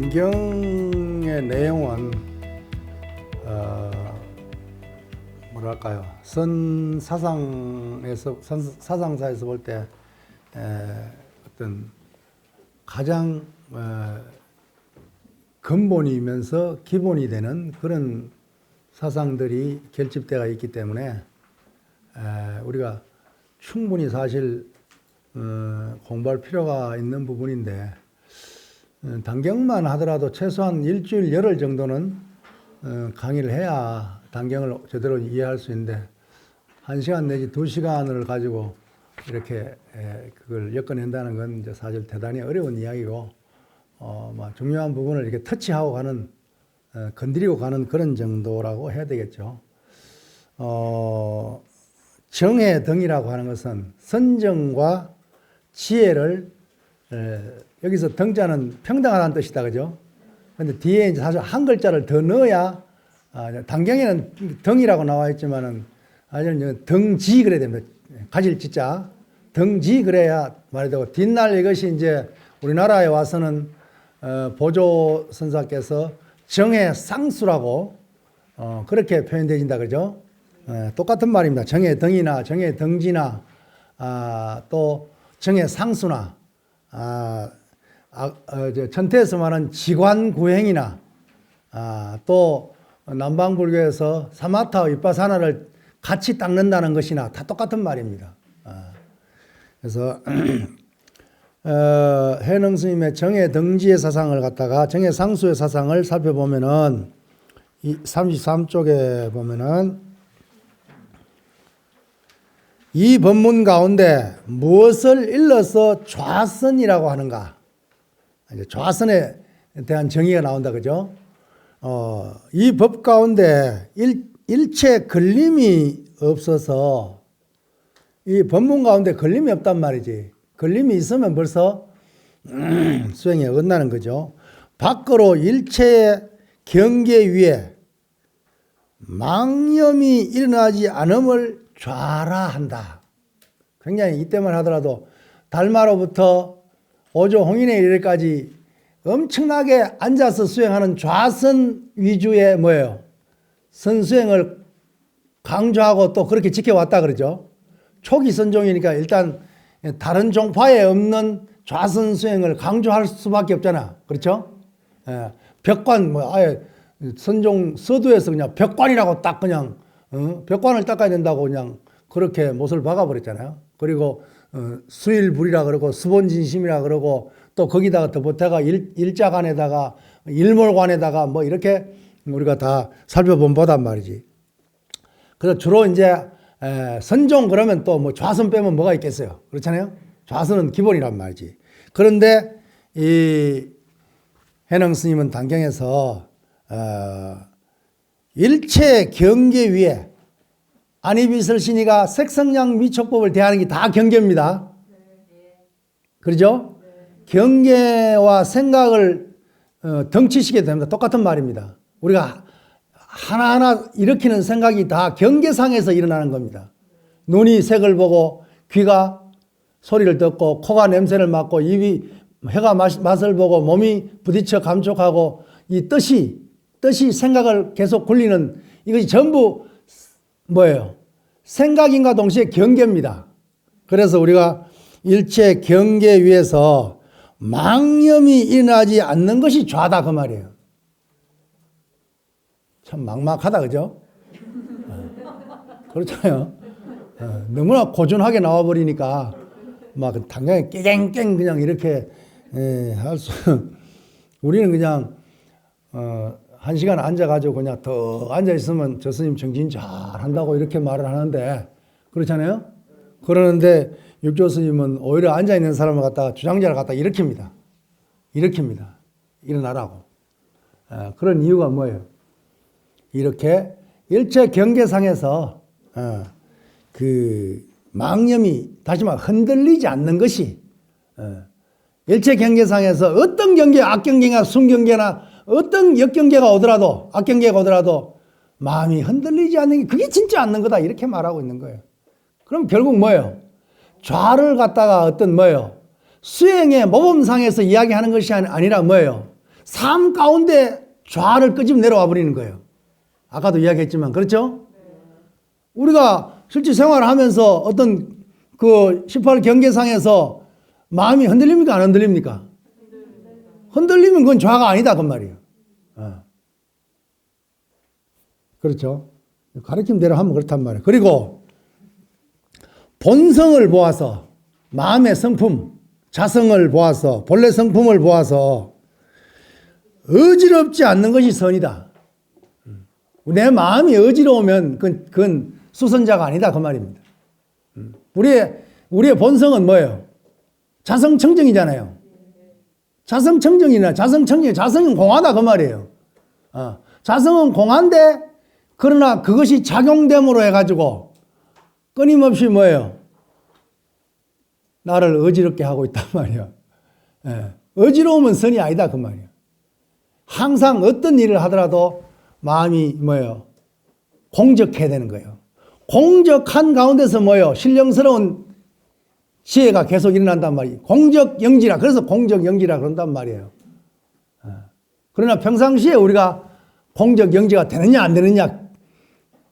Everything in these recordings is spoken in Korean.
성경의 내용은 뭐랄까요? 선 사상사에서 볼 때 어떤 가장 근본이면서 기본이 되는 그런 사상들이 결집되어 있기 때문에 우리가 충분히 사실 공부할 필요가 있는 부분인데, 단경만 하더라도 최소한 일주일 열흘 정도는 강의를 해야 단경을 제대로 이해할 수 있는데, 1시간 내지 2시간을 가지고 이렇게 그걸 엮어낸다는 건 이제 사실 대단히 어려운 이야기고, 중요한 부분을 이렇게 터치하고 가는, 건드리고 가는 그런 정도라고 해야 되겠죠. 정해등이라고 하는 것은 선정과 지혜를, 여기서 등자는 평등하다는 뜻이다, 그죠? 근데 뒤에 이제 사실 한 글자를 더 넣어야, 단경에는 등이라고 나와 있지만은, 사실은 등지 그래야 됩니다. 가질 지자. 등지 그래야 말이 되고, 뒷날 이것이 이제 우리나라에 와서는, 보조 선사께서 정해상수라고, 그렇게 표현되어진다, 그죠? 똑같은 말입니다. 정해등이나 정해등지나, 또 정해상수나, 천태에서 말하는 지관구행이나, 또 남방불교에서 사마타와 윗바사나를 같이 닦는다는 것이나 다 똑같은 말입니다. 그래서 해능 스님의 정해등지의 사상을 갖다가 정해상수의 사상을 살펴보면은, 이 33쪽에 보면은, 이 법문 가운데 무엇을 일러서 좌선이라고 하는가? 좌선에 대한 정의가 나온다, 그죠? 이 법 가운데 일체 걸림이 없어서, 이 법문 가운데 걸림이 없단 말이지. 걸림이 있으면 벌써 수행에 어긋나는 거죠. 밖으로 일체의 경계 위에 망념이 일어나지 않음을 좌라한다. 굉장히 이때만 하더라도 달마로부터 오조 홍인에 이르기까지 엄청나게 앉아서 수행하는 좌선 위주의 뭐예요? 선수행을 강조하고 또 그렇게 지켜왔다 그러죠. 초기 선종이니까 일단 다른 종파에 없는 좌선 수행을 강조할 수밖에 없잖아. 그렇죠? 벽관, 아예 선종 서두에서 그냥 벽관이라고 딱 그냥, 벽관을 닦아야 된다고 그냥 그렇게 못을 박아버렸잖아요. 그리고 수일불이라 그러고 수본진심이라 그러고, 또 거기다가 더 보태가 일자관에다가 일몰관에다가 뭐 이렇게 우리가 다 살펴본 보단 말이지. 그래서 주로 이제 선종 그러면 또 뭐 좌선 빼면 뭐가 있겠어요. 그렇잖아요. 좌선은 기본이란 말이지. 그런데 이 해능 스님은 단경에서 일체 경계 위에, 안이비설신이가 색성량 미촉법을 대하는 게 다 경계입니다. 그러죠? 경계와 생각을 덩치시게 됩니다. 똑같은 말입니다. 우리가 하나하나 일으키는 생각이 다 경계상에서 일어나는 겁니다. 눈이 색을 보고, 귀가 소리를 듣고, 코가 냄새를 맡고, 입이 혀가 맛을 보고, 몸이 부딪혀 감촉하고, 이 뜻이 생각을 계속 굴리는, 이것이 전부 뭐예요? 생각인과 동시에 경계입니다. 그래서 우리가 일체 경계 위에서 망념이 일어나지 않는 것이 좌다, 그 말이에요. 참 막막하다, 그죠? 그렇잖아요. 너무나 고준하게 나와버리니까 막 당장에 깽깽 그냥 이렇게 할 수. 우리는 그냥 1시간 앉아가지고 그냥 더 앉아있으면 저 스님 정진 잘 한다고 이렇게 말을 하는데, 그렇잖아요? 그러는데 육조 스님은 오히려 앉아있는 사람을 갖다가 주장자를 갖다가 일으킵니다. 일어나라고. 그런 이유가 뭐예요? 이렇게 일체 경계상에서 그 망념이, 다시 말해 흔들리지 않는 것이, 일체 경계상에서 어떤 경계, 악경계나 순경계나 어떤 역경계가 오더라도, 악경계가 오더라도 마음이 흔들리지 않는 게, 그게 진짜 않는 거다, 이렇게 말하고 있는 거예요. 그럼 결국 뭐예요? 좌를 갖다가 어떤 뭐예요? 수행의 모범상에서 이야기하는 것이 아니라 뭐예요? 삶 가운데 좌를 끄집 내려와 버리는 거예요. 아까도 이야기했지만 그렇죠? 우리가 실제 생활을 하면서 어떤 그 18 경계상에서 마음이 흔들립니까? 안 흔들립니까? 흔들리면 그건 좌가 아니다 그 말이에요. 그렇죠? 가르침대로 하면 그렇단 말이에요. 그리고 본성을 보아서 마음의 성품, 자성을 보아서 본래 성품을 보아서 어지럽지 않는 것이 선이다. 내 마음이 어지러우면 그건 수선자가 아니다 그 말입니다. 우리의 본성은 뭐예요? 자성청정이잖아요. 자성청정이나 자성은 공하다 그 말이에요. 자성은 공한데 그러나 그것이 작용됨으로 해가지고 끊임없이 뭐예요? 나를 어지럽게 하고 있단 말이에요. 어지러우면 선이 아니다 그 말이에요. 항상 어떤 일을 하더라도 마음이 뭐예요? 공적해야 되는 거예요. 공적한 가운데서 뭐예요? 신령스러운 지혜가 계속 일어난단 말이에요. 공적영지라. 그래서 공적영지라 그런단 말이에요. 그러나 평상시에 우리가 공적영지가 되느냐 안 되느냐,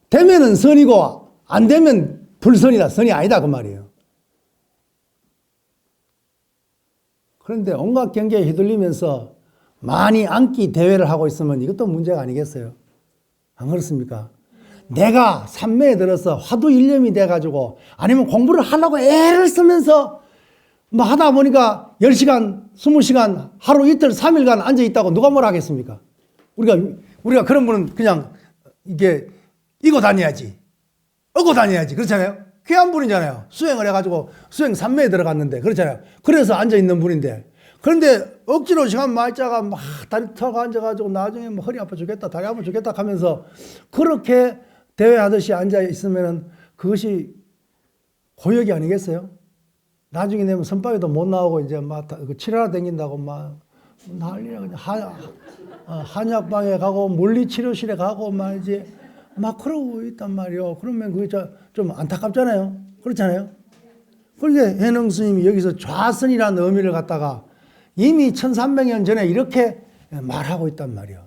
되면은 선이고 안 되면 불선이다. 선이 아니다 그 말이에요. 그런데 온갖 경계에 휘둘리면서 많이 암기 대회를 하고 있으면 이것도 문제가 아니겠어요? 안 그렇습니까? 내가 삼매에 들어서 화두 일념이 돼가지고 아니면 공부를 하려고 애를 쓰면서 뭐 하다 보니까 10시간, 20시간, 하루 이틀, 3일간 앉아있다고 누가 뭐라 하겠습니까? 우리가 그런 분은 그냥 이게 이고 다녀야지. 어고 다녀야지. 그렇잖아요? 귀한 분이잖아요. 수행을 해가지고 수행 삼매에 들어갔는데. 그렇잖아요. 그래서 앉아있는 분인데. 그런데 억지로 시간 말자가 막 다리 털고 앉아가지고 나중에 뭐 허리 아파 죽겠다, 다리 아파 죽겠다 하면서 그렇게 대회하듯이 앉아있으면 그것이 고역이 아니겠어요? 나중에 되면 선박에도 못 나오고 이제 막 치료하러 다닌다고 막 난리라 그냥 한약방에 가고 물리치료실에 가고 막 이제 막 그러고 있단 말이요. 그러면 그게 좀 안타깝잖아요. 그렇잖아요. 그런데 해능 스님이 여기서 좌선이라는 의미를 갖다가 이미 1300년 전에 이렇게 말하고 있단 말이요.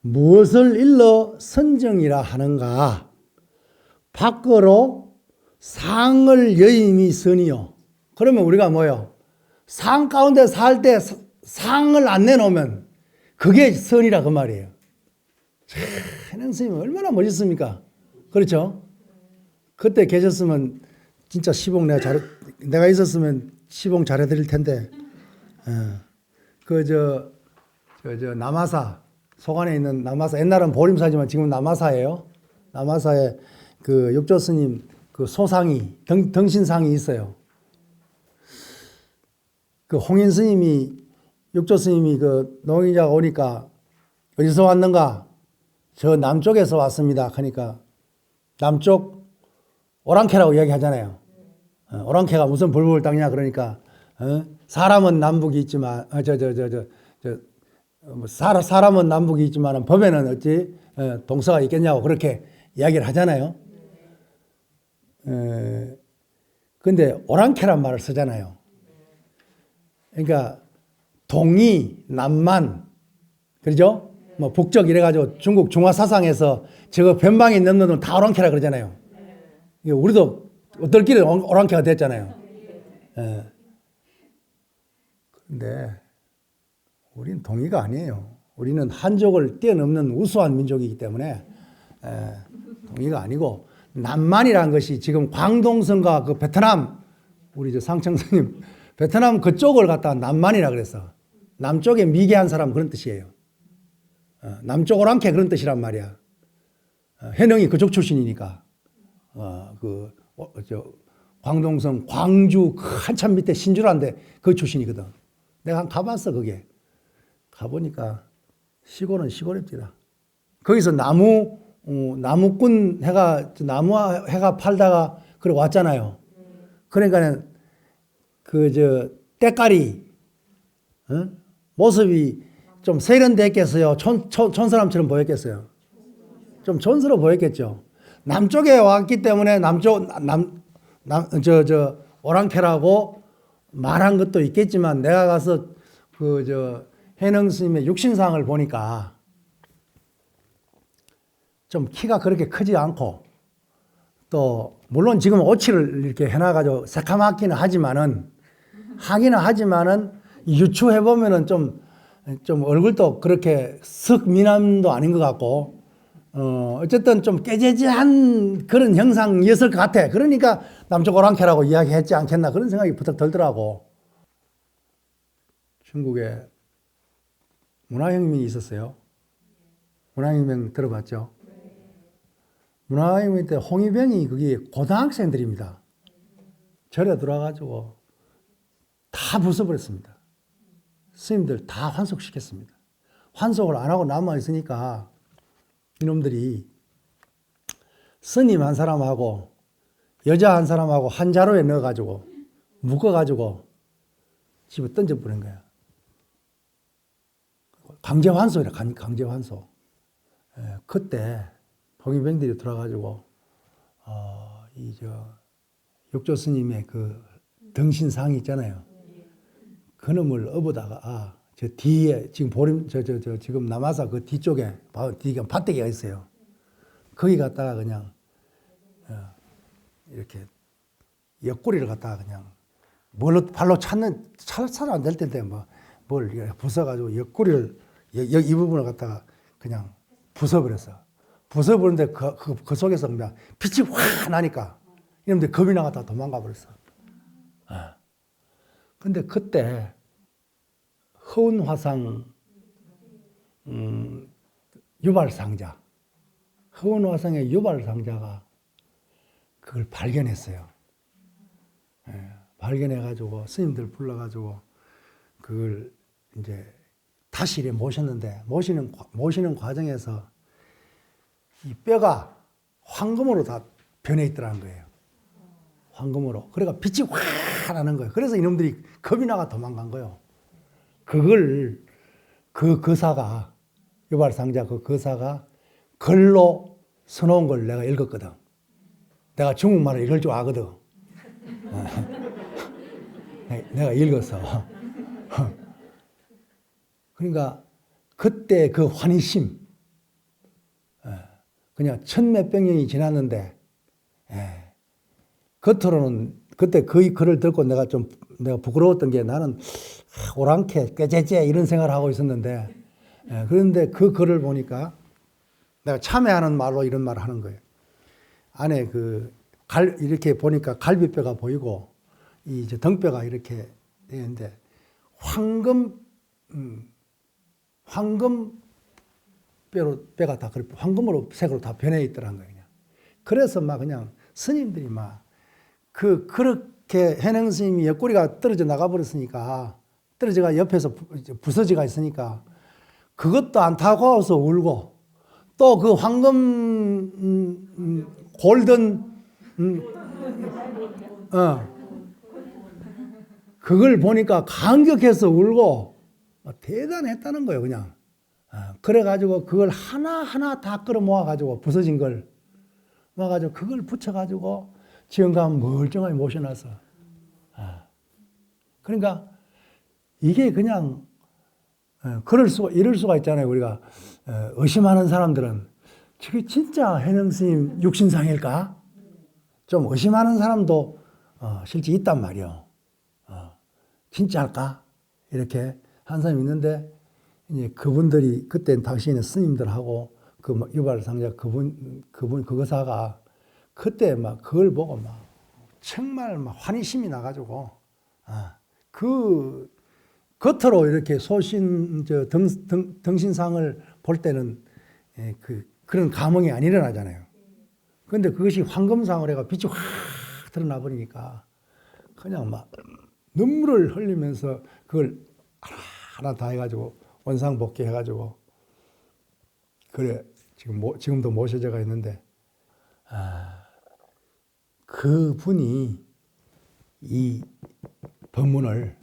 무엇을 일러 선정이라 하는가? 밖으로 상을 여임이 선이요. 그러면 우리가 뭐요? 상 가운데 살 때 상을 안 내놓으면 그게 선이라 그 말이에요. 해능 스님 얼마나 멋있습니까? 그렇죠? 그때 계셨으면 진짜 시봉 내가 있었으면 시봉 잘해드릴 텐데. 남아사 소관에 있는 남아사, 옛날은 보림사지만 지금 남아사예요. 남아사에 그 육조 스님 그 소상이 덩신상이 있어요. 그 홍인 스님이 육조 스님이 그 농인자가 오니까 어디서 왔는가? 저 남쪽에서 왔습니다. 하니까 남쪽 오랑캐라고 이야기하잖아요. 오랑캐가 무슨 불법을 닦냐 그러니까 사람은 남북이 있지만 사람은 남북이 있지만 법에는 어찌 동서가 있겠냐고 그렇게 이야기를 하잖아요. 근데 오랑캐란 말을 쓰잖아요. 그러니까 동이, 남만, 그러죠? 뭐 북적 이래가지고 중국 중화사상에서 저거 변방에 있는 놈은 다 오랑캐라 그러잖아요. 우리도 어떨끼리 오랑캐가 됐잖아요. 그런데 우리는 동의가 아니에요. 우리는 한족을 뛰어넘는 우수한 민족이기 때문에 동의가 아니고 남만이라는 것이 지금 광동성과 그 베트남 우리 상청스님 베트남 그쪽을 갖다가 남만이라 그랬어. 남쪽에 미개한 사람 그런 뜻이에요. 남쪽 오랑캐 그런 뜻이란 말이야. 해능이 그쪽 출신이니까. 광동성 광주 한참 밑에 신주라인데 그 출신이거든. 내가 한 가봤어 그게. 가보니까 시골은 시골입니다. 거기서 나무꾼 해가 나무 해가 팔다가 그래 왔잖아요. 그러니까는 때깔이 모습이 좀 세련됐겠어요. 촌사람처럼 보였겠어요. 좀 촌스러워 보였겠죠. 남쪽에 왔기 때문에 오랑캐라고 말한 것도 있겠지만 내가 가서 해능 스님의 육신상을 보니까 좀 키가 그렇게 크지 않고 또 물론 지금 오치를 이렇게 해놔가지고 새카맣기는 하지만은 유추해 보면은 좀 얼굴도 그렇게 썩 미남도 아닌 것 같고 어쨌든 좀 깨재재한 그런 형상이었을 것 같아. 그러니까 남쪽 오랑캐라고 이야기했지 않겠나 그런 생각이 부탁 들더라고. 중국에 문화혁명이 있었어요. 문화혁명 들어봤죠? 문화혁명 때 홍위병이 그게 고등학생들입니다. 절에 들어와가지고 다 부숴버렸습니다. 스님들 다 환속시켰습니다. 환속을 안 하고 남아있으니까 이놈들이 스님 한 사람하고 여자 한 사람하고 한 자루에 넣어가지고 묶어가지고 집에 던져버린 거야. 강제환속이라 강제환속. 그때 홍위병들이 들어가지고 육조 스님의 그 등신상이 있잖아요. 그놈을 업어다가 저 뒤에 지금 보림 지금 남아사 그 뒤쪽에 뒤가 밭대기가 있어요. 거기 갔다가 그냥 이렇게 옆구리를 갖다가 그냥 뭘로 발로 차는 안 될 텐데 뭘 이렇게 부숴가지고 옆구리를 이 부분을 갖다가 그냥 부숴버렸어. 부숴버렸는데 그 속에서 그냥 빛이 확 나니까 이놈들 겁이 나갔다 도망가 버렸어. 근데 그때 허운화상 유발상자, 허운화상의 유발상자가 그걸 발견했어요. 발견해가지고 스님들 불러가지고 그걸 이제 다시 이래 모셨는데 모시는 과정에서 이 뼈가 황금으로 다 변해 있더라는 거예요. 황금으로. 그러니까 빛이 확 나는 거예요. 그래서 이놈들이 겁이 나가 도망간 거예요. 그걸 그 거사가 유발상자 그 거사가 글로 써놓은 걸 내가 읽었거든. 내가 중국말을 읽을 줄 아거든. 내가 읽었어. 그러니까 그때 그 환희심 그냥 천몇백 년이 지났는데 겉으로는 그때 그 글을 듣고 내가 부끄러웠던 게 나는 오랑캐 꾀재재 이런 생각을 하고 있었는데 그런데 그 글을 보니까 내가 참회하는 말로 이런 말을 하는 거예요. 안에 이렇게 보니까 갈비뼈가 보이고 이 등뼈가 이렇게 되는데 뼈가 다 황금으로 색으로 다 변해 있더란 거예요. 그냥. 그래서 그냥 스님들이 그렇게 해능 스님이 옆구리가 떨어져 나가버렸으니까 떨어져가 옆에서 부서지가 있으니까 그것도 안타까워서 울고 또 그 황금 골든 그걸 보니까 감격해서 울고 대단했다는 거예요. 그냥 그래가지고 그걸 하나하나 다 끌어모아가지고 부서진 걸 모아가지고 그걸 붙여가지고 지금 가면 멀쩡하게 모셔놨어. 그러니까 이게 그냥 이럴 수가 있잖아요. 우리가 의심하는 사람들은 저게 진짜 해능 스님 육신상일까? 좀 의심하는 사람도 실제 있단 말이요. 진짜일까? 이렇게 한 사람이 있는데 이제 그분들이 그때 당시에는 스님들하고 그 유발상자 그거사가 그때 그걸 보고 정말 환희심이 나가지고 그 겉으로 이렇게 등신상을 볼 때는 그런 감흥이 안 일어나잖아요. 그런데 그것이 황금상을 해가 빛이 확 드러나 버리니까 그냥 눈물을 흘리면서 그걸 하나 다 해가지고 원상복귀 해가지고 그래 지금도 모셔져가 있는데 그 분이 이 법문을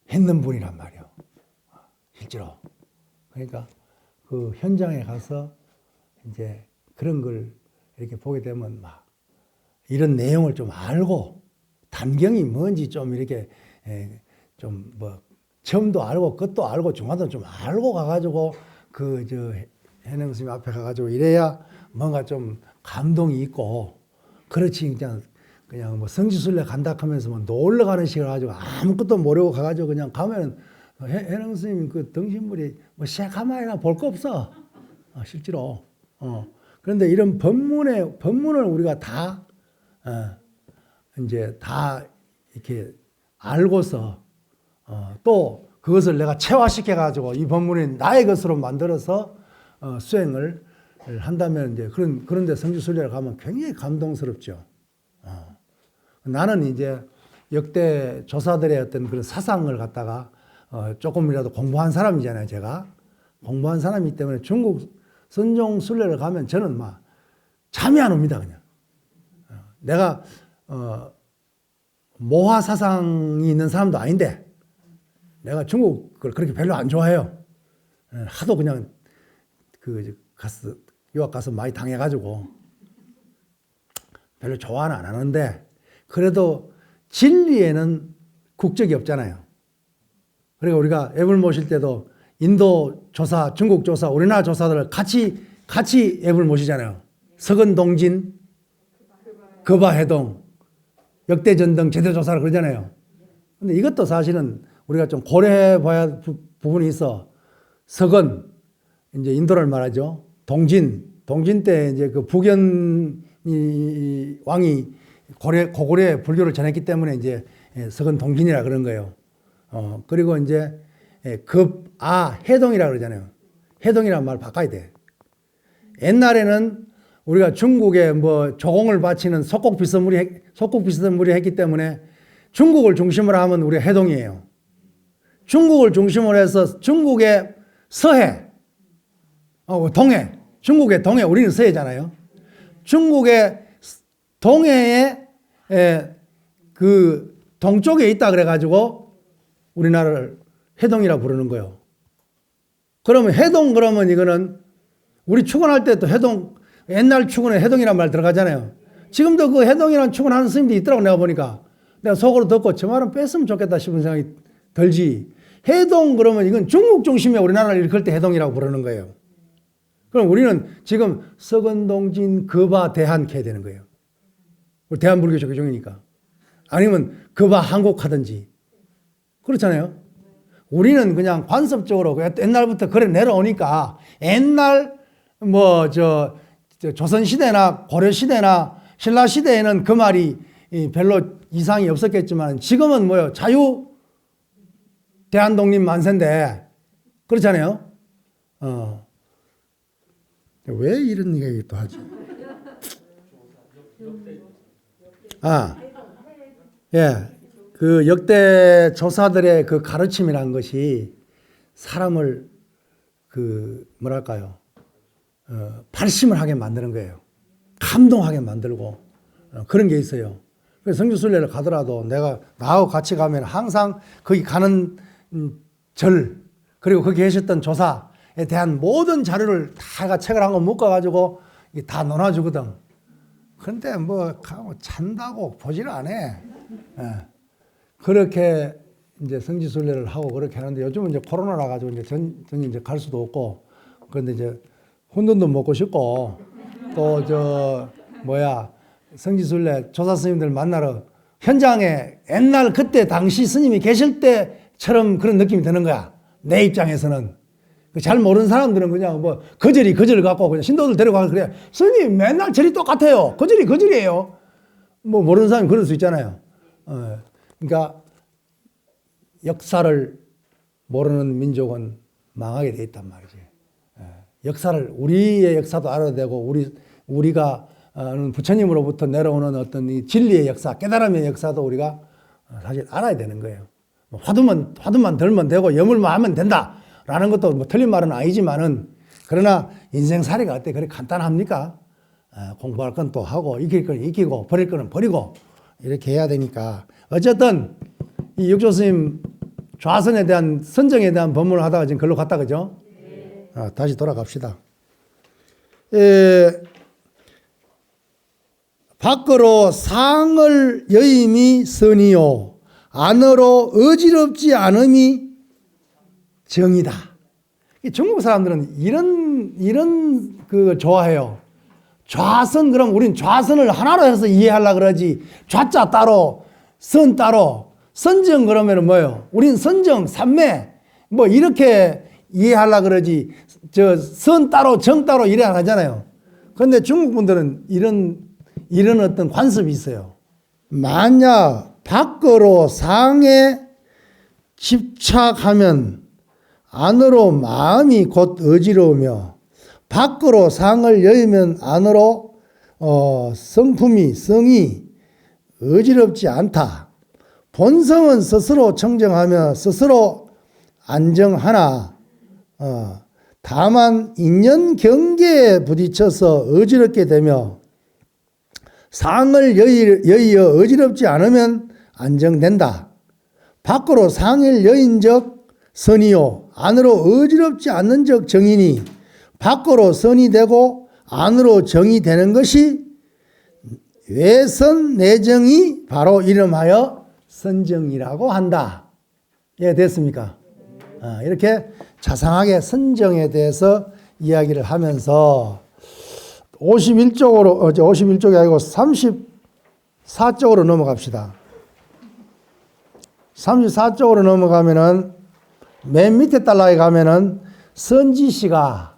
했는 분이란 말이에요. 실제로. 그러니까 그 현장에 가서 이제 그런 걸 이렇게 보게 되면 이런 내용을 좀 알고 단경이 뭔지 좀 이렇게 좀 뭐 처음도 알고 끝도 알고 중간도 좀 알고 가가지고 그 저 해능 스님 앞에 가가지고 이래야 뭔가 좀 감동이 있고 그렇지 그냥 뭐 성지순례 간다 하면서 뭐 놀러 가는 식으로 가지고 아무것도 모르고 가가지고 그냥 가면은 해능 스님 그 등신물이 뭐 새카마이나 볼 거 없어. 실제로. 그런데 이런 법문을 우리가 다 이제 다 이렇게 알고서 또 그것을 내가 체화시켜 가지고 이 법문이 나의 것으로 만들어서 수행을 한다면 이제 그런데 성지순례를 가면 굉장히 감동스럽죠. 나는 이제 역대 조사들의 어떤 그런 사상을 갖다가 조금이라도 공부한 사람이잖아요. 제가 공부한 사람이기 때문에 중국 선종 순례를 가면 저는 막 잠이 안 옵니다. 그냥 내가 모화 사상이 있는 사람도 아닌데 내가 중국을 그렇게 별로 안 좋아해요. 하도 그냥 유학 가서 많이 당해가지고 별로 좋아는 안 하는데 그래도 진리에는 국적이 없잖아요. 그리고 우리가 앱을 모실 때도 인도 조사, 중국 조사, 우리나라 조사들을 같이 앱을 모시잖아요. 서근동진, 거바해동, 역대전등 제대조사를 그러잖아요. 근데 이것도 사실은 우리가 좀 고려해 봐야 부분이 있어. 서건, 이제 인도를 말하죠. 동진 때 이제 그 북연 왕이 고구려에 불교를 전했기 때문에 이제 서건 동진이라 그런 거예요. 그리고 이제 해동이라 그러잖아요. 해동이라는 말 바꿔야 돼. 옛날에는 우리가 중국에 뭐 조공을 바치는 속국비스무리 했기 때문에 중국을 중심으로 하면 우리가 해동이에요. 중국을 중심으로 해서 중국의 서해, 동해, 중국의 동해, 우리는 서해잖아요. 중국의 동해에 그 동쪽에 있다 그래가지고 우리나라를 해동이라 부르는 거예요. 그러면 이거는 우리 축원할 때 또 옛날 축원에 해동이란 말 들어가잖아요. 지금도 그 해동이라는 축원하는 스님들이 있더라고 내가 보니까. 내가 속으로 듣고 저 말은 뺐으면 좋겠다 싶은 생각이 들지. 해동 그러면 이건 중국 중심에 우리나라를 일컬 때 해동이라고 부르는 거예요. 그럼 우리는 지금 서건동진 거바 대한 해야 되는 거예요. 우리 대한불교 조계종이니까. 아니면 거바 한국 하든지. 그렇잖아요. 우리는 그냥 관습적으로 옛날부터 그래 내려오니까 옛날 조선시대나 고려시대나 신라시대에는 그 말이 별로 이상이 없었겠지만 지금은 뭐요? 자유 대한독립 만세인데 그렇잖아요. 왜 이런 얘기 또 하지? 그 역대 조사들의 그 가르침이라는 것이 사람을 발심을 하게 만드는 거예요. 감동하게 만들고 그런 게 있어요. 그래서 성지순례를 가더라도 나하고 같이 가면 항상 거기 가는 그리고 거기 계셨던 조사에 대한 모든 자료를 다 책을 한 권 묶어가지고 다 논아주거든. 그런데 찬다고 보지를 안 해. 그렇게 이제 성지순례를 하고 그렇게 하는데 요즘은 이제 코로나라 가지고 이제 갈 수도 없고 그런데 이제 혼돈도 먹고 싶고 또 성지순례 조사 스님들 만나러 현장에 옛날 그때 당시 스님이 계실 때처럼 그런 느낌이 드는 거야. 내 입장에서는. 잘 모르는 사람들은 그냥 거절 갖고 그냥 신도들 데려가서 그래. 스님 맨날 절이 똑같아요. 거절이에요. 모르는 사람이 그럴 수 있잖아요. 그러니까 역사를 모르는 민족은 망하게 돼 있단 말이지. 우리의 역사도 알아야 되고 우리가 부처님으로부터 내려오는 어떤 이 진리의 역사, 깨달음의 역사도 우리가 사실 알아야 되는 거예요. 화두만 들면 되고 여물만 하면 된다라는 것도 틀린 말은 아니지만은 그러나 인생살이가 어때 그렇게 간단합니까? 공부할 건 또 하고 익힐 건 익히고 버릴 거는 버리고 이렇게 해야 되니까 어쨌든 이 육조 스님 좌선에 대한 선정에 대한 법문을 하다가 지금 글로 갔다 그죠? 다시 돌아갑시다. 밖으로 상을 여임이 선이요 안으로 어지럽지 않음이 정이다. 중국 사람들은 이런 그 좋아해요. 좌선, 그럼 우린 좌선을 하나로 해서 이해하려고 그러지. 좌자 따로, 선 따로. 선정 그러면은 뭐예요? 우린 선정, 삼매, 뭐 이렇게 이해하려고 그러지. 선 따로, 정 따로 이래 안 하잖아요. 그런데 중국 분들은 이런 어떤 관습이 있어요. 만약 밖으로 상에 집착하면 안으로 마음이 곧 어지러우며 밖으로 상을 여의면 안으로 성이 어지럽지 않다. 본성은 스스로 청정하며 스스로 안정하나 다만 인연 경계에 부딪혀서 어지럽게 되며 상을 여의어 어지럽지 않으면 안정된다. 밖으로 상을 여인 적 선이요 안으로 어지럽지 않는 적 정이니 밖으로 선이 되고 안으로 정이 되는 것이 외선 내정이 바로 이름하여 선정이라고 한다. 예, 됐습니까? 이렇게 자상하게 선정에 대해서 이야기를 하면서 51쪽이 아니고 34쪽으로 넘어갑시다. 34쪽으로 넘어가면은 맨 밑에 단락에 가면은 선지시가,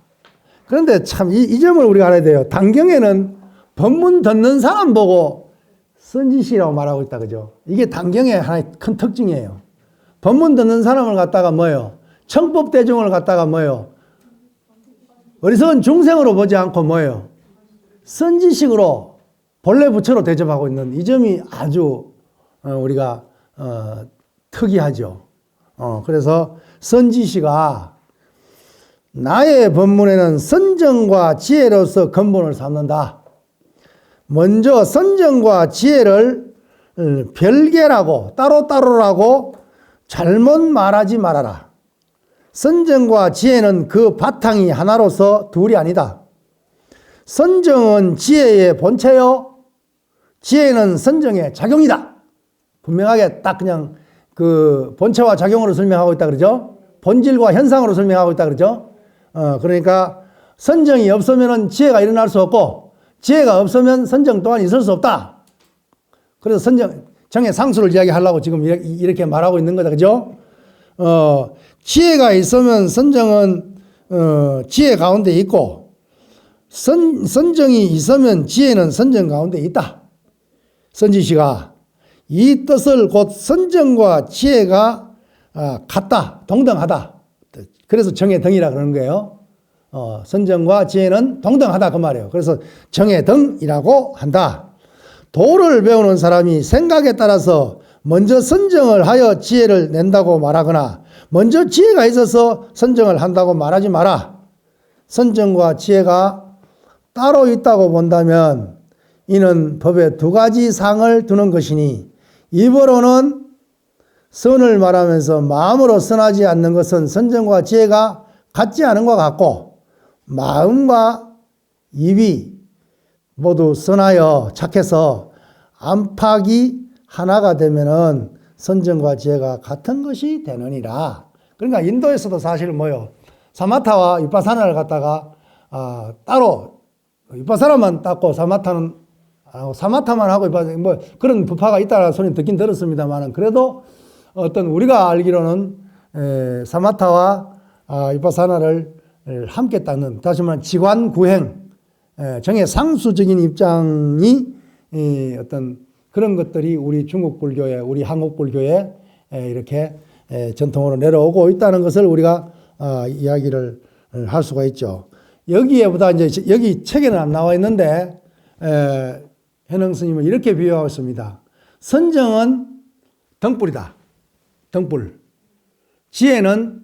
그런데 참 이 점을 우리가 알아야 돼요. 단경에는 법문 듣는 사람 보고 선지시라고 말하고 있다, 그죠? 이게 단경의 하나의 큰 특징이에요. 법문 듣는 사람을 갖다가 뭐예요? 청법대중을 갖다가 뭐예요? 어리석은 중생으로 보지 않고 뭐예요? 선지식으로 본래 부처로 대접하고 있는 이 점이 아주 우리가 특이하죠. 그래서 선지시가 나의 법문에는 선정과 지혜로서 근본을 삼는다. 먼저 선정과 지혜를 별개라고 따로따로라고 잘못 말하지 말아라. 선정과 지혜는 그 바탕이 하나로서 둘이 아니다. 선정은 지혜의 본체요, 지혜는 선정의 작용이다. 분명하게 딱 그냥 그 본체와 작용으로 설명하고 있다 그러죠. 본질과 현상으로 설명하고 있다 그러죠. 그러니까 선정이 없으면 지혜가 일어날 수 없고 지혜가 없으면 선정 또한 있을 수 없다. 그래서 정의 상수를 이야기하려고 지금 이렇게 말하고 있는 거다, 그죠? 지혜가 있으면 선정은 지혜 가운데 있고 선정이 있으면 지혜는 선정 가운데 있다. 선지시가 이 뜻을 곧 선정과 지혜가 같다, 동등하다. 그래서 정의 등이라 그러는 거예요. 선정과 지혜는 동등하다 그 말이에요. 그래서 정의 등이라고 한다. 도를 배우는 사람이 생각에 따라서 먼저 선정을 하여 지혜를 낸다고 말하거나 먼저 지혜가 있어서 선정을 한다고 말하지 마라. 선정과 지혜가 따로 있다고 본다면 이는 법에 두 가지 상을 두는 것이니 입으로는 선을 말하면서 마음으로 선하지 않는 것은 선정과 지혜가 같지 않은 것 같고 마음과 입이 모두 선하여 착해서 안팎이 하나가 되면은 선정과 지혜가 같은 것이 되느니라. 그러니까 인도에서도 사실 뭐요? 사마타와 위파사나를 갖다가 따로 위파사나만 닦고 사마타만 하고 뭐 그런 부파가 있다는 소리 듣긴 들었습니다만은 그래도 어떤 우리가 알기로는 사마타와 위파사나를 함께 닦는, 다시 말하면 지관구행, 정의 상수적인 입장이 어떤 그런 것들이 우리 중국 불교에, 우리 한국 불교에 이렇게 전통으로 내려오고 있다는 것을 우리가 이야기를 할 수가 있죠. 여기에보다 이제 여기 책에는 안 나와 있는데 현흥 스님은 이렇게 비유하고 있습니다. 선정은 등불이다. 등불. 지혜는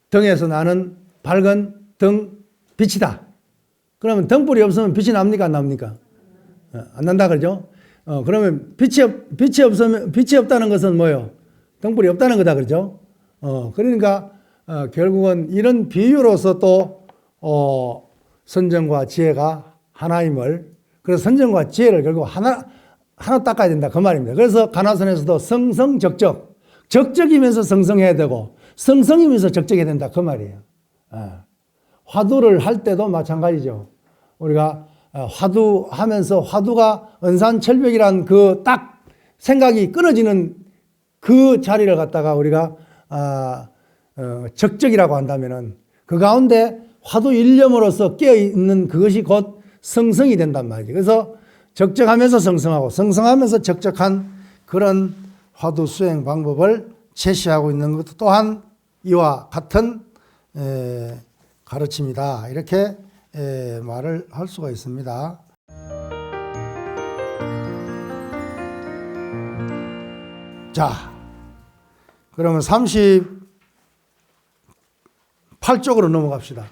등에서 나는 밝은 등 빛이다. 그러면 등불이 없으면 빛이 납니까 안 납니까? 안 난다 그러죠? 그러면 빛이 없다는 것은 뭐예요? 등불이 없다는 거다 그러죠? 그러니까 결국은 이런 비유로서 또 선정과 지혜가 하나임을, 그래서 선정과 지혜를 결국 하나 닦아야 된다 그 말입니다. 그래서 가나선에서도 성성적적, 적적이면서 성성해야 되고 성성이면서 적적해야 된다 그 말이에요. 화두를 할 때도 마찬가지죠. 우리가 화두하면서 화두가 은산철벽이란 그 딱 생각이 끊어지는 그 자리를 갖다가 우리가 적적이라고 한다면은 그 가운데 화두 일념으로서 깨어있는 그것이 곧 성성이 된단 말이죠. 그래서 적적하면서 성성하고 성성하면서 적적한 그런 화두 수행 방법을 제시하고 있는 것도 또한 이와 같은 가르침이다. 이렇게 말을 할 수가 있습니다. 자, 그러면 38쪽으로 넘어갑시다.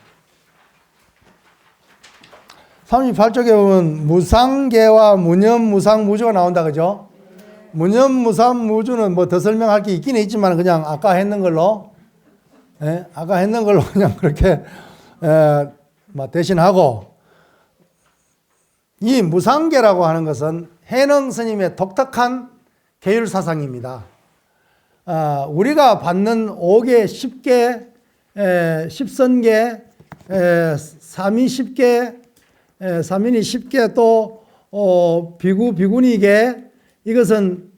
38쪽에 보면 무상계와 무념무상무주가 나온다 그죠? 무념무상무주는 뭐 더 설명할 게 있긴 있지만 그냥 아까 했는 걸로 그냥 그렇게 대신하고, 이 무상계라고 하는 것은 해능 스님의 독특한 계율 사상입니다. 우리가 받는 5계, 10계, 10선계, 3인 10계, 3인이 10계 또 비구, 비구니계, 이것은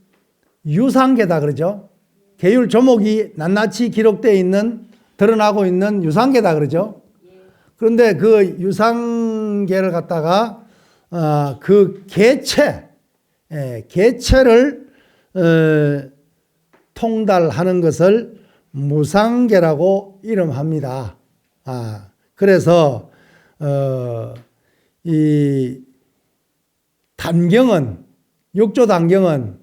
유상계다 그러죠. 계율 조목이 낱낱이 기록되어 있는, 드러나고 있는 유상계다 그러죠. 그런데 그 유상계를 갖다가 그 개체를 통달하는 것을 무상계라고 이름합니다. 그래서 이 단경은, 육조 단경은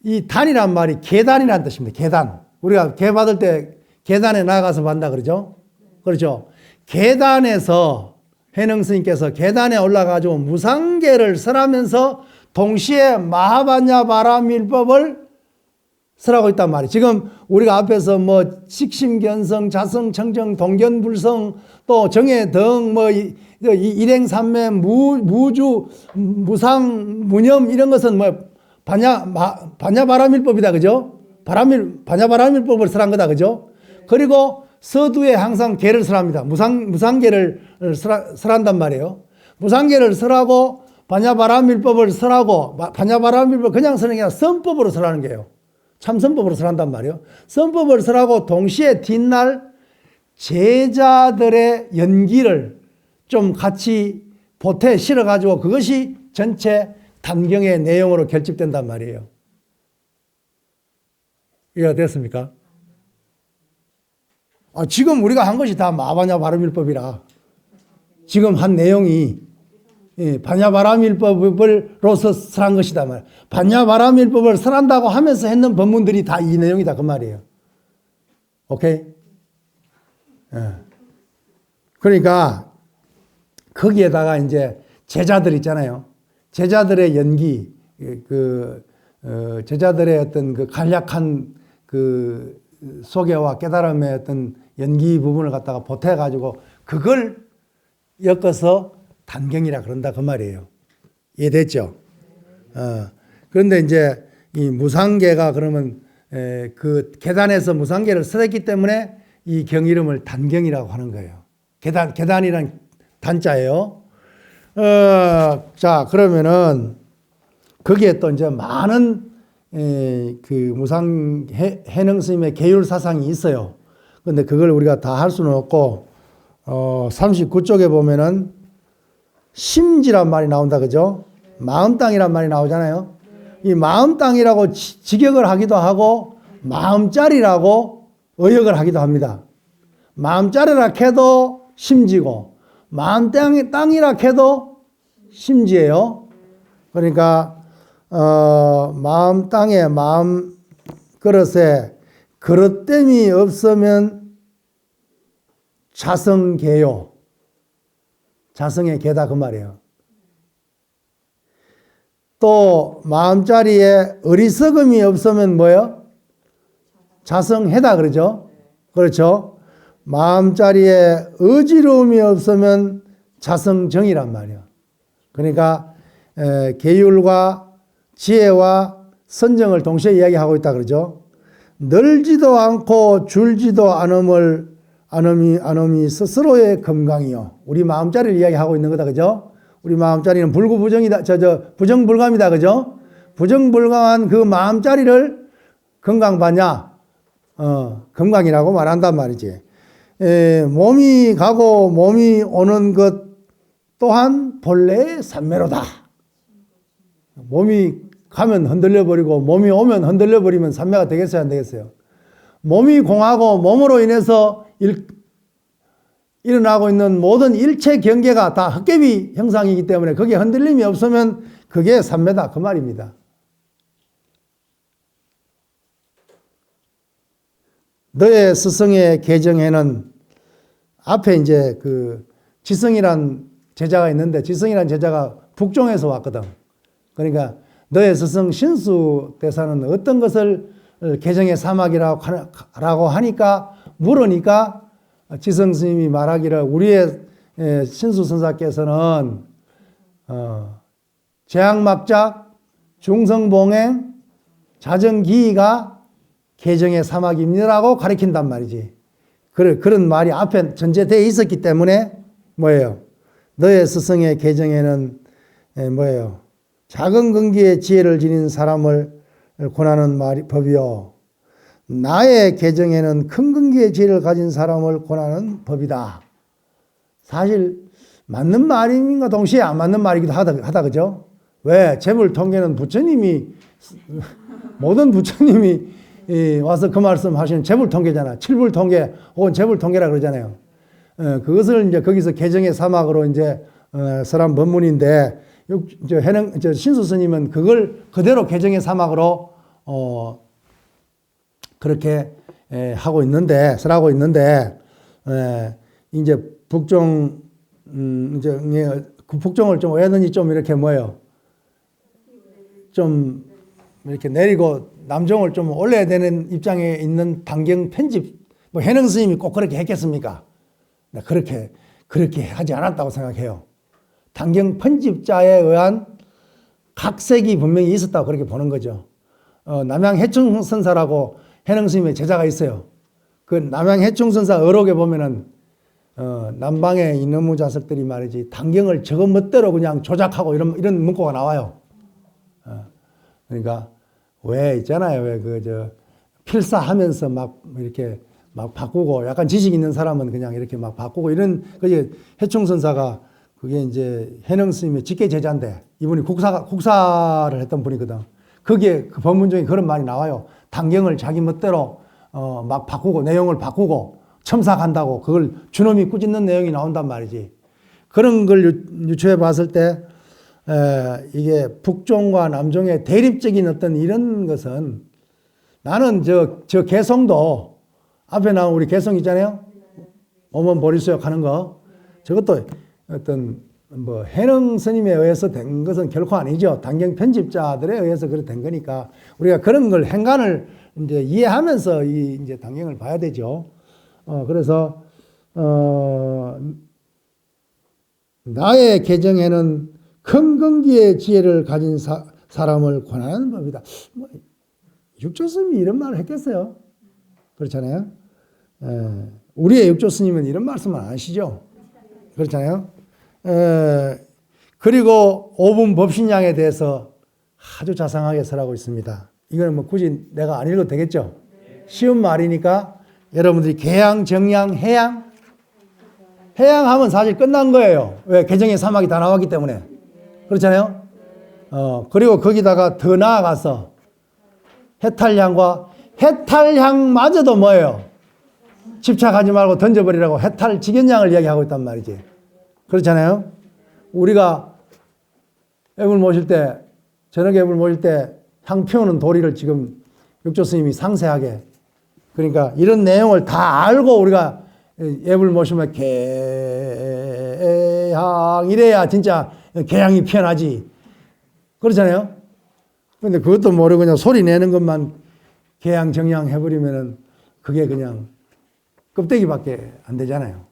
이 단이란 말이 계단이라는 뜻입니다. 계단. 우리가 계 받을 때 계단에 나가서 받는다 그러죠. 그렇죠. 계단에서 해능 스님께서 계단에 올라가지고 무상계를 설하면서 동시에 마하반야 바라밀법을 설하고 있단 말이에요. 지금 우리가 앞에서 뭐 식심견성, 자성, 청정, 동견불성, 또 정해 등 뭐 일행삼매, 무주, 무상, 무념 이런 것은 뭐 반야 바라밀법이다 그죠? 반야 바라밀법을 설한 거다 그죠? 그리고 서두에 항상 계를 설합니다. 무상계를 설한단 말이에요. 무상계를 설하고 반야바라밀법을 설하고, 반야바라밀법 그냥 설하는 게 아니라 선법으로 설하는 거예요. 참선법으로 설한단 말이에요. 선법을 설하고 동시에 뒷날 제자들의 연기를 좀 같이 보태 실어가지고 그것이 전체 단경의 내용으로 결집된단 말이에요. 이해가 됐습니까? 지금 우리가 한 것이 다 마바냐 바라밀법이라 지금 한 내용이 반야바라밀법으로서 설한 것이다 말. 반야바라밀법을 설한다고 하면서 했는 법문들이 다 이 내용이다 그 말이에요. 오케이? 그러니까 거기에다가 이제 제자들 있잖아요. 제자들의 연기, 제자들의 어떤 그 간략한 그 소개와 깨달음의 어떤 연기 부분을 갖다가 보태가지고 그걸 엮어서 단경이라 그런다 그 말이에요. 이해됐죠? 그런데 이제 이 무상계가 그러면 그 계단에서 무상계를 설했기 때문에 이 경 이름을 단경이라고 하는 거예요. 계단이란 단자예요. 자, 그러면은 거기에 또 이제 많은 그 무상 해능 스님의 계율 사상이 있어요. 그런데 그걸 우리가 다 할 수는 없고 39쪽에 보면은 심지란 말이 나온다 그죠? 마음 땅이란 말이 나오잖아요. 이 마음 땅이라고 직역을 하기도 하고 마음짜리라고 의역을 하기도 합니다. 마음짜리라 해도 심지고 마음 땅이라 해도 심지예요. 그러니까 마음 땅에 마음 그릇에 그릇됨이 없으면 자성계요. 자성의 계다 그 말이에요. 또 마음자리에 어리석음이 없으면 뭐예요? 자성해다 그러죠. 그렇죠. 마음자리에 어지러움이 없으면 자성정이란 말이에요. 그러니까 계율과 지혜와 선정을 동시에 이야기하고 있다 그러죠. 늘지도 않고 줄지도 않음이 스스로의 건강이요. 우리 마음자리를 이야기하고 있는 거다 그죠. 우리 마음자리는 불구부정이다. 부정불감이다 그죠. 부정불감한 그 마음자리를 건강받냐? 건강이라고 말한단 말이지. 몸이 가고 몸이 오는 것 또한 본래의 산매로다. 몸이 가면 흔들려 버리고 몸이 오면 흔들려 버리면 산매가 되겠어요, 안 되겠어요? 몸이 공하고 몸으로 인해서 일어나고 있는 모든 일체 경계가 다 헛개비 형상이기 때문에 거기에 흔들림이 없으면 그게 산매다 그 말입니다. 너의 스승의 계정에는 앞에 이제 그 지성이란 제자가 있는데 지성이란 제자가 북종에서 왔거든. 그러니까 너의 스승 신수 대사는 어떤 것을 계정의 사막이라고 하니까 물으니까 지성 스님이 말하기를 우리의 신수 선사께서는 재앙막작 중성봉행 자정기가 계정의 사막입니다라고 가르친단 말이지. 그런 말이 앞에 전제되어 있었기 때문에 뭐예요? 너의 스승의 계정에는 뭐예요? 작은 근기의 지혜를 지닌 사람을 권하는 법이요. 나의 계정에는 큰 근기의 지혜를 가진 사람을 권하는 법이다. 사실 맞는 말인가 동시에 안 맞는 말이기도 하다 그죠? 왜? 재물통계는 부처님이 모든 부처님이 와서 그 말씀 하시는 재불통계잖아. 칠불통계 혹은 재불통계라 그러잖아요. 그것을 이제 거기서 계정의 사막으로 이제 설한 법문인데, 신수 스님은 그걸 그대로 계정의 사막으로 그렇게 하고 있는데, 설하고 있는데, 이제 북종 이제 그 북종을 좀 왜든지 좀 이렇게 뭐예요? 좀 이렇게 내리고 남종을 좀 올려야 되는 입장에 있는 당경 편집, 뭐 해능 스님이 꼭 그렇게 했겠습니까? 그렇게 하지 않았다고 생각해요. 당경 편집자에 의한 각색이 분명히 있었다고 그렇게 보는 거죠. 남양 해충선사라고 해능 스님의 제자가 있어요. 그 남양 해충선사 어록에 보면은 남방의 이놈의 자석들이 말이지 당경을 저것 멋대로 그냥 조작하고 이런 문구가 나와요. 그러니까 왜 있잖아요. 왜 필사하면서 막 이렇게 막 바꾸고 약간 지식 있는 사람은 그냥 이렇게 막 바꾸고 이런 그게 해충선사가 그게 이제 해능 스님의 직계 제자인데 이분이 국사를 했던 분이거든. 거기에 그 법문 중에 그런 말이 나와요. 당경을 자기 멋대로 막 바꾸고 내용을 바꾸고 첨삭한다고 그걸 주놈이 꾸짖는 내용이 나온단 말이지. 그런 걸 유추해 봤을 때 이게 북종과 남종의 대립적인 어떤 이런 것은 나는 저 개성도 앞에 나온 우리 개성 있잖아요. 오면 보리수역 하는 거. 저것도 어떤 뭐 해능 스님에 의해서 된 것은 결코 아니죠. 당경 편집자들에 의해서 그렇게 된 거니까 우리가 그런 걸 행간을 이제 이해하면서 이제 당경을 봐야 되죠. 그래서 나의 계정에는 큰 근기의 지혜를 가진 사람을 권하는 법이다. 육조스님이 이런 말을 했겠어요? 그렇잖아요. 우리의 육조스님은 이런 말씀을 안 하시죠? 그렇잖아요. 그리고 오분 법신양에 대해서 아주 자상하게 설하고 있습니다. 이거는 뭐 굳이 내가 안 읽어도 되겠죠? 쉬운 말이니까 여러분들이 계양, 정양, 해양? 해양하면 사실 끝난 거예요. 왜? 계정의 사막이 다 나왔기 때문에. 그렇잖아요. 그리고 거기다가 더 나아가서 해탈향과 해탈향마저도 뭐예요? 집착하지 말고 던져버리라고 해탈 직연양을 이야기하고 있단 말이지. 그렇잖아요. 우리가 애물 모실 때, 저녁에 애물 모실 때 향 피우는 도리를 지금 육조 스님이 상세하게, 그러니까 이런 내용을 다 알고 우리가 애물 모시면 개향 이래야 진짜 개향이 피어나지. 그렇잖아요. 근데 그것도 모르고 그냥 소리 내는 것만 개향 정향 해버리면은 그게 그냥 껍데기밖에 안 되잖아요.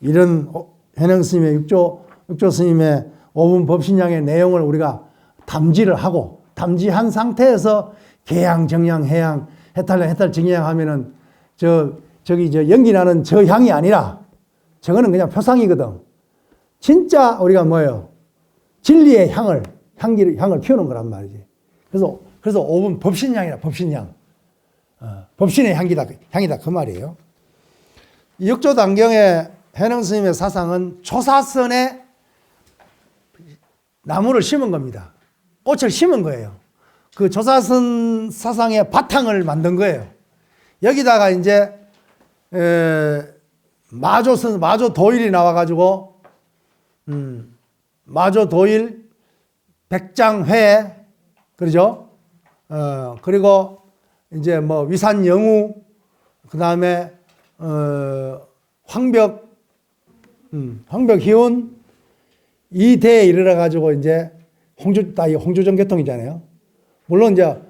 이런 해능 스님의 육조 스님의 오분 법신양의 내용을 우리가 담지를 하고 담지한 상태에서 개양, 정양, 해양, 해탈, 정양 하면은 저기 연기 나는 저 향이 아니라 저거는 그냥 표상이거든. 진짜 우리가 뭐예요? 진리의 향을 피우는 거란 말이지. 그래서 5분 법신향이라, 법신향. 법신의 향이다 그 말이에요. 역조단경의 해능 스님의 사상은 조사선에 나무를 심은 겁니다. 꽃을 심은 거예요. 그 조사선 사상의 바탕을 만든 거예요. 여기다가 이제 마조도일이 나와가지고 마조도일, 백장회, 그러죠? 그리고 이제 뭐 위산영우, 그 다음에 황벽희운 이 대에 이르러 가지고 이제 홍주정계통이잖아요. 물론 이제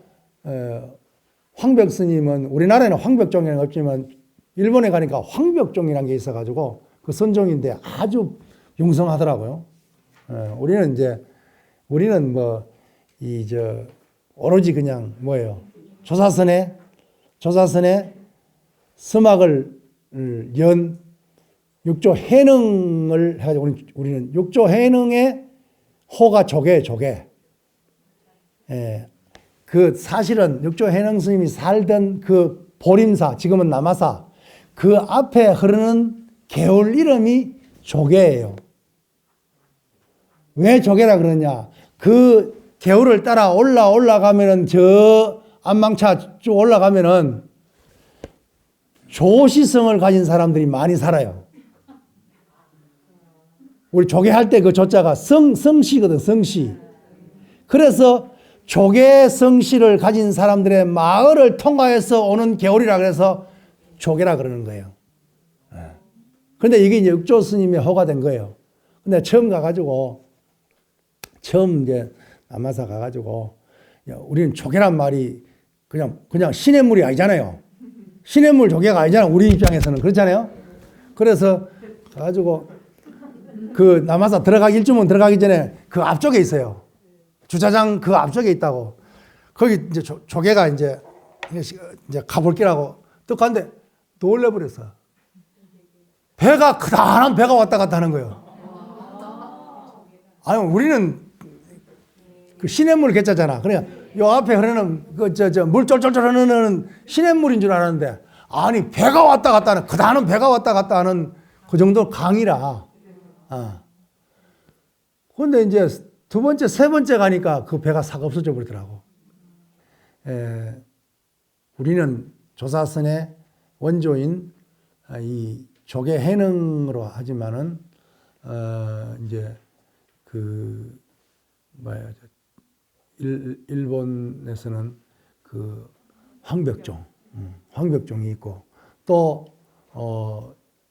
황벽 스님은 우리나라에는 황벽종이는 없지만 일본에 가니까 황벽종이라는 게 있어가지고 그 선종인데 아주 융성하더라고요. 우리는 뭐 오로지 그냥 뭐예요? 조사선에 서막을 연 육조 해능을 해가지고 우리는 육조 해능의 호가 조개. 그 사실은 육조 해능 스님이 살던 그 보림사, 지금은 남아사, 그 앞에 흐르는 개울 이름이 조개예요. 왜 조개라 그러냐? 그 개울을 따라 올라가면은 저 안망차 쭉 올라가면은 조시성을 가진 사람들이 많이 살아요. 우리 조개할 때 그 조자가 성씨거든, 성씨. 그래서 조개 성씨를 가진 사람들의 마을을 통과해서 오는 개울이라 그래서 조개라 그러는 거예요. 그런데 이게 이제 육조 스님의 호가 된 거예요. 근데 처음 이제 남아사 가가지고, 우리는 조개란 말이 그냥 시냇물이 아니잖아요. 시냇물 조개가 아니잖아, 우리 입장에서는. 그렇잖아요? 그래서 가가지고, 그 남아사 일주문 들어가기 전에 그 앞쪽에 있어요. 주차장 그 앞쪽에 있다고. 거기 이제 조개가 이제 가볼게라고 또 갔는데 놀래버렸어. 크다란 배가 왔다 갔다 하는 거예요. 아니, 우리는 그 시냇물 개짜잖아. 그냥 요 앞에 흐르는 물 쫄쫄쫄 흐르는 시냇물인 줄 알았는데, 아니, 배가 왔다 갔다 하는, 크다란 배가 왔다 갔다 하는 그 정도 강이라. 근데 이제 두 번째, 세 번째 가니까 그 배가 싹 없어져 버리더라고. 우리는 조사선의 원조인 이 조개 해능으로 하지만은, 이제 일본에서는 그 황벽종이 있고, 또,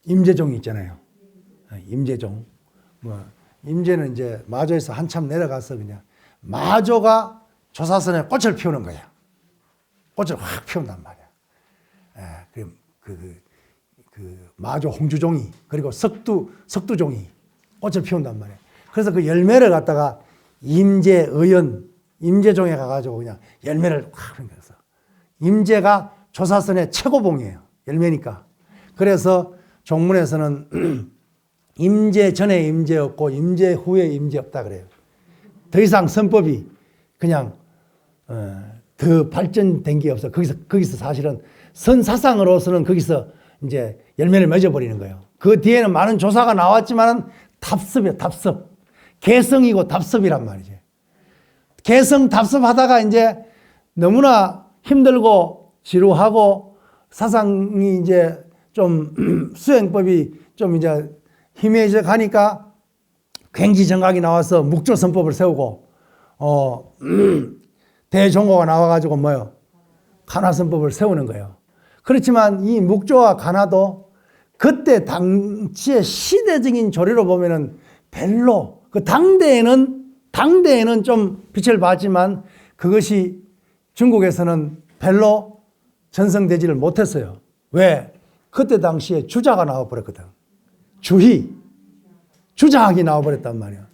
임제종이 있잖아요. 임제종. 임제는 이제 마조에서 한참 내려가서 그냥 마조가 조사선에 꽃을 피우는 거야. 꽃을 확 피운단 말이야. 그 마조 홍주종이, 그리고 석두종이 꽃을 피운단 말이야. 그래서 그 열매를 갖다가 임제종에 가가지고 그냥 열매를 확 피워서. 임제가 조사선의 최고봉이에요. 열매니까. 그래서 종문에서는 임제 전에 임제 없고 임제 후에 임제 없다 그래요. 더 이상 선법이 그냥 더 발전된 게 없어. 거기서 사실은 선사상으로서는 거기서 이제 열매를 맺어버리는 거예요. 그 뒤에는 많은 조사가 나왔지만은 답습이에요. 답습. 개성이고 답습이란 말이지. 개성 답습하다가 이제 너무나 힘들고 지루하고 사상이 이제 좀 수행법이 좀 이제 희미해져 가니까 괭지정각이 나와서 묵조선법을 세우고, 대종고가 나와가지고 간화선법을 세우는 거예요. 그렇지만 이 묵조와 간화도 그때 당시의 시대적인 조리로 보면은 별로, 그 당대에는 좀 빛을 봤지만 그것이 중국에서는 별로 전성되지를 못했어요. 왜? 그때 당시에 주자가 나와버렸거든. 주자학이 나와버렸단 말이야.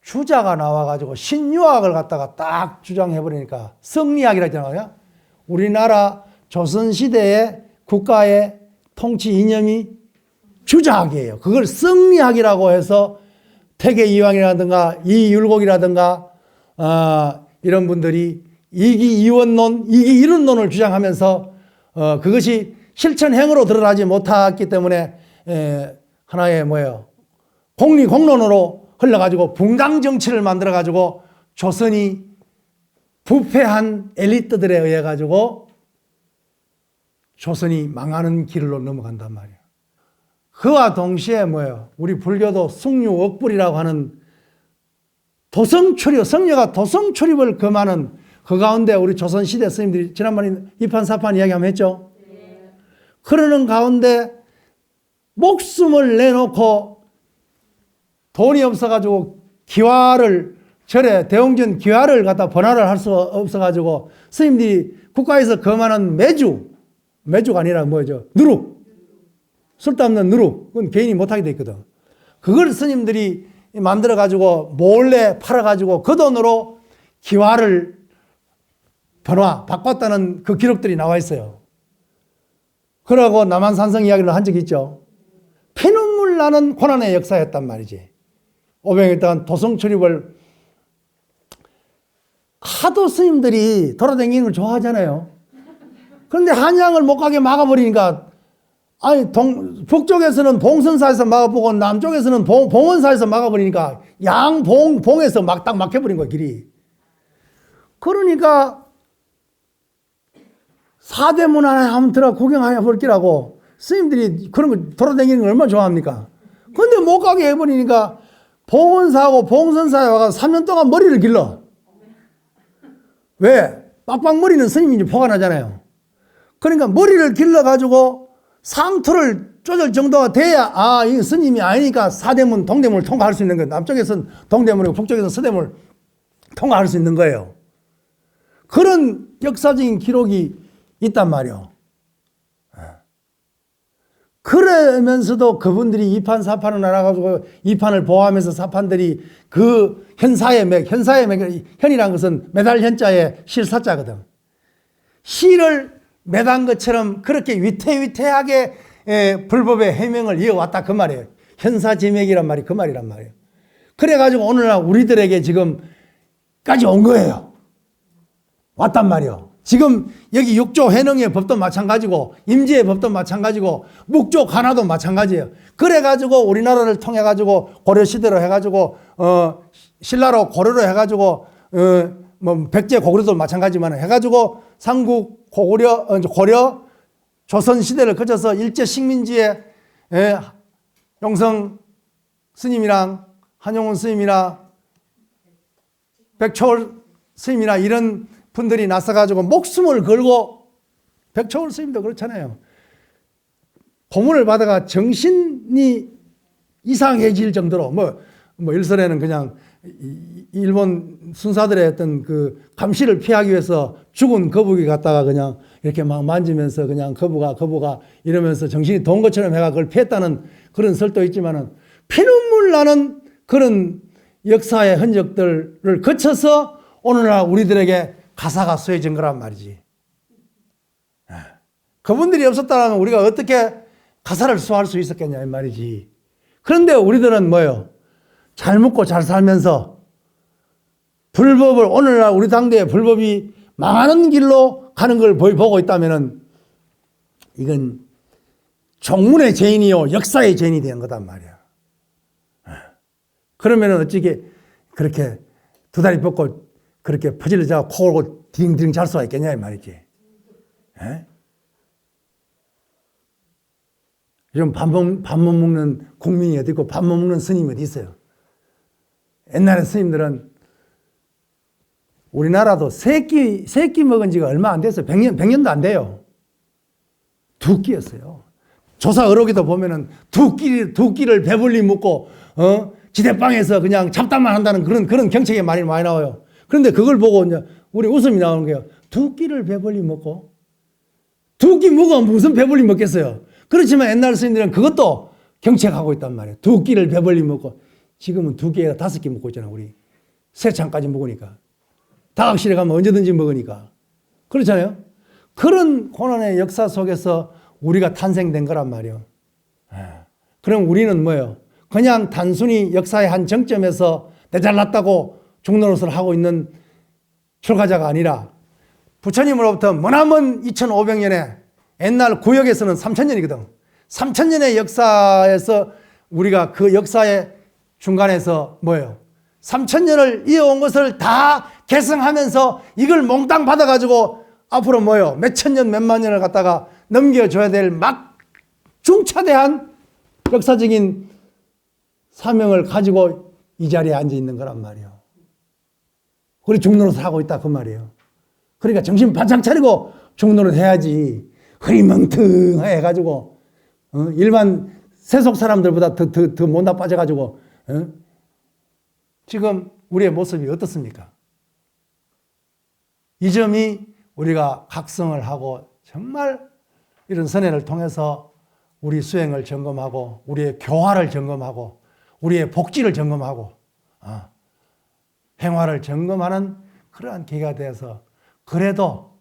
주자가 나와가지고 신유학을 갖다가 딱 주장해버리니까 성리학이라 했잖아요. 우리나라 조선시대의 국가의 통치 이념이 주자학이에요. 그걸 성리학이라고 해서 태계이왕이라든가 이율곡이라든가 이런 분들이 이기이원론, 이기이론론을 주장하면서 그것이 실천행으로 드러나지 못했기 때문에 하나의 뭐예요? 공리공론으로 흘러가지고 분강정치를 만들어가지고 조선이 부패한 엘리트들에 의해 가지고 조선이 망하는 길로 넘어간단 말이에요. 그와 동시에 뭐예요? 우리 불교도 숭유억불이라고 하는 도성출입, 성녀가 도성출입을 금하는 그 가운데 우리 조선시대 스님들이 지난번에 이판사판 이야기 한번 했죠? 그러는 가운데 목숨을 내놓고 돈이 없어가지고 기화를 절에 대웅전 기화를 갖다 번화를 할 수 없어가지고 스님들이 국가에서 금하는 매주가 아니라 뭐죠? 누룩. 쓸데없는 누룩. 그건 개인이 못하게 돼 있거든. 그걸 스님들이 만들어가지고 몰래 팔아가지고 그 돈으로 기화를 바꿨다는 그 기록들이 나와 있어요. 그러고 남한산성 이야기를 한 적이 있죠. 피눈물 나는 고난의 역사였단 말이지. 오병일단 도성 출입을 하도 스님들이 돌아다니는 걸 좋아하잖아요. 그런데 한양을 못 가게 막아버리니까 아니 북쪽에서는 봉선사에서 막아보고 남쪽에서는 봉원사에서 막아버리니까 양봉에서 딱 막혀버린 거야 길이. 그러니까 사대문 안에 한번 들어 구경해 볼기라고 스님들이 그런 거 돌아다니는 걸 얼마나 좋아합니까? 근데 못 가게 해버리니까 봉원사하고 봉선사에 와서 3년 동안 머리를 길러. 왜? 빡빡머리는 스님이 이제 포가 나잖아요. 그러니까 머리를 길러가지고 상투를 쪼질 정도가 돼야 이 스님이 아니니까 사대문, 동대문을 통과할 수 있는 거예요. 남쪽에서는 동대문이고 북쪽에서는 서대문을 통과할 수 있는 거예요. 그런 역사적인 기록이 있단 말이에요. 그러면서도 그분들이 이판 사판을 나눠가지고 이판을 보호하면서 사판들이 그 현이라는 것은 매달 현자의 실사자거든. 실을 매단 것처럼 그렇게 위태위태하게 불법의 해명을 이어왔다 그 말이에요. 현사제맥이란 말이 그 말이란 말이에요. 그래가지고 오늘날 우리들에게 지금까지 온 거예요. 왔단 말이에요. 지금 여기 6조 해능의 법도 마찬가지고 임지의 법도 마찬가지고 묵조 간화도 마찬가지예요. 그래가지고 우리나라를 통해가지고 고려시대로 해가지고 신라로 고려로 해가지고 뭐 백제 고구려도 마찬가지만 해가지고 삼국 고려 조선 시대를 거쳐서 일제 식민지에 용성 스님이랑 한용운 스님이나 백초월 스님이나 이런 분들이 나서가지고 목숨을 걸고 백초월 스님도 그렇잖아요. 고문을 받아가 정신이 이상해질 정도로 뭐 일설에는 그냥 일본 순사들의 어떤 그 감시를 피하기 위해서 죽은 거북이 갖다가 그냥 이렇게 막 만지면서 그냥 거부가 이러면서 정신이 돈 것처럼 해가 그걸 피했다는 그런 설도 있지만은 피눈물 나는 그런 역사의 흔적들을 거쳐서 오늘날 우리들에게 가사가 쏘여진 거란 말이지. 그분들이 없었다면 우리가 어떻게 가사를 수할 수 있었겠냐 이 말이지. 그런데 우리들은 뭐예요? 잘 먹고 잘 살면서 불법을 오늘날 우리 당대의 불법이 망하는 길로 가는 걸 보고 있다면은 이건 종문의 죄인이요 역사의 죄인이 된 거단 말이야. 그러면은 어찌게 그렇게 두 다리 뻗고 그렇게 퍼질러 자고 코 골고 딩딩 잘 수가 있겠냐 이 말이지. 요즘 밥 못 먹는 국민이 어디 있고 밥 못 먹는 스님이 어디 있어요? 옛날에 스님들은 우리나라도 세끼 먹은 지가 얼마 안 됐어요. 100년도 안 돼요. 2끼였어요. 조사 의록에도 보면은 두 끼를 배불리 먹고, 지대방에서 그냥 잡담만 한다는 그런 경책의 말이 많이 나와요. 그런데 그걸 보고 이제 우리 웃음이 나오는 거예요. 2끼를 배불리 먹고, 2끼 먹으면 무슨 배불리 먹겠어요. 그렇지만 옛날 스님들은 그것도 경책하고 있단 말이에요. 2끼를 배불리 먹고, 지금은 2개, 5개 먹고 있잖아, 우리. 세창까지 먹으니까. 다학실에 가면 언제든지 먹으니까. 그렇잖아요? 그런 고난의 역사 속에서 우리가 탄생된 거란 말이에요. 그럼 우리는 뭐예요? 그냥 단순히 역사의 한 정점에서 내 잘났다고 종노릇을 하고 있는 출가자가 아니라 부처님으로부터 머나먼 2500년에 옛날 구역에서는 3000년이거든. 3000년의 역사에서 우리가 그 역사의 중간에서 뭐예요? 3000년을 이어온 것을 다 계승하면서 이걸 몽땅 받아가지고 앞으로 뭐예요? 몇천 년, 몇만 년을 갖다가 넘겨줘야 될 막 중차대한 역사적인 사명을 가지고 이 자리에 앉아 있는 거란 말이에요. 우리 중노릇을 하고 있다 그 말이에요. 그러니까 정신 바짝 차리고 중노릇 해야지. 흐리멍텅해가지고 일반 세속 사람들보다 더 못 나빠져가지고 지금 우리의 모습이 어떻습니까? 이 점이 우리가 각성을 하고 정말 이런 선회를 통해서 우리 수행을 점검하고 우리의 교화를 점검하고 우리의 복지를 점검하고 행화를 점검하는 그러한 계기가 되어서 그래도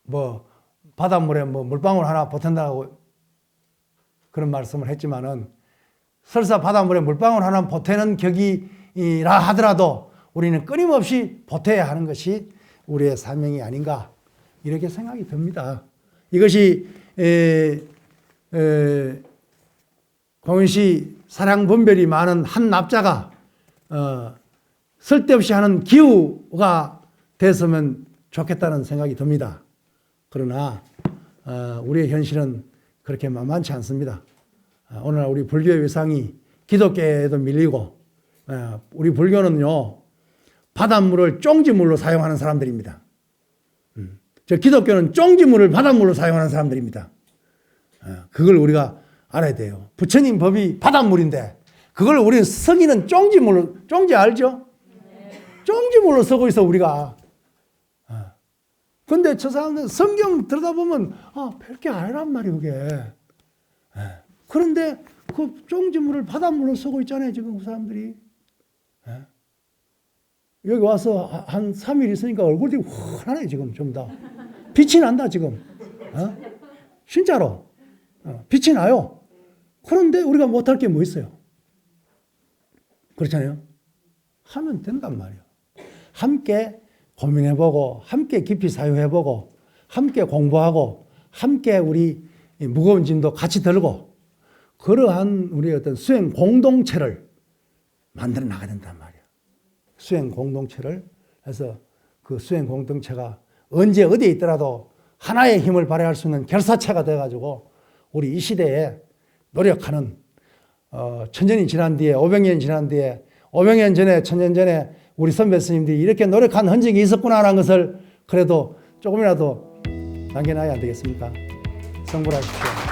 뭐 바닷물에 뭐 물방울 하나 보탠다고 그런 말씀을 했지만은 설사 바닷물에 물방울 하나 보태는 격이라 하더라도 우리는 끊임없이 보태야 하는 것이 우리의 사명이 아닌가 이렇게 생각이 듭니다. 이것이 공연시 사량분별이 많은 한 납자가 쓸데없이 하는 기우가 됐으면 좋겠다는 생각이 듭니다. 그러나 우리의 현실은 그렇게 만만치 않습니다. 오늘날 우리 불교의 위상이 기독교에도 밀리고 우리 불교는요 바닷물을 쫑지물로 사용하는 사람들입니다. 저 기독교는 쫑지물을 바닷물로 사용하는 사람들입니다. 그걸 우리가 알아야 돼요. 부처님 법이 바닷물인데 그걸 우리는 성인은 쫑지물로, 쫑지 알죠? 쫑지물로 쓰고 있어 우리가. 근데 저 사람들 성경 들여다보면 별게 아니란 말이에요 그게. 그런데 그 쫑지물을 바닷물로 쓰고 있잖아요 지금 그 사람들이. 여기 와서 한 3일 있으니까 얼굴이 환하네 지금 좀 다. 빛이 난다 지금. 진짜로. 빛이 나요. 그런데 우리가 못할 게 뭐 있어요? 그렇잖아요. 하면 된단 말이에요. 함께 고민해보고 함께 깊이 사유해보고 함께 공부하고 함께 우리 무거운 짐도 같이 들고 그러한 우리의 어떤 수행 공동체를 만들어 나가야 된단 말이에요. 수행 공동체를 해서 그 수행 공동체가 언제 어디에 있더라도 하나의 힘을 발휘할 수 있는 결사체가 돼가지고 우리 이 시대에 노력하는 천년이 지난 뒤에 500년 지난 뒤에 500년 전에 1000년 전에 우리 선배 스님들이 이렇게 노력한 흔적이 있었구나라는 것을 그래도 조금이라도 남겨놔야 안 되겠습니까? 성불하십시오.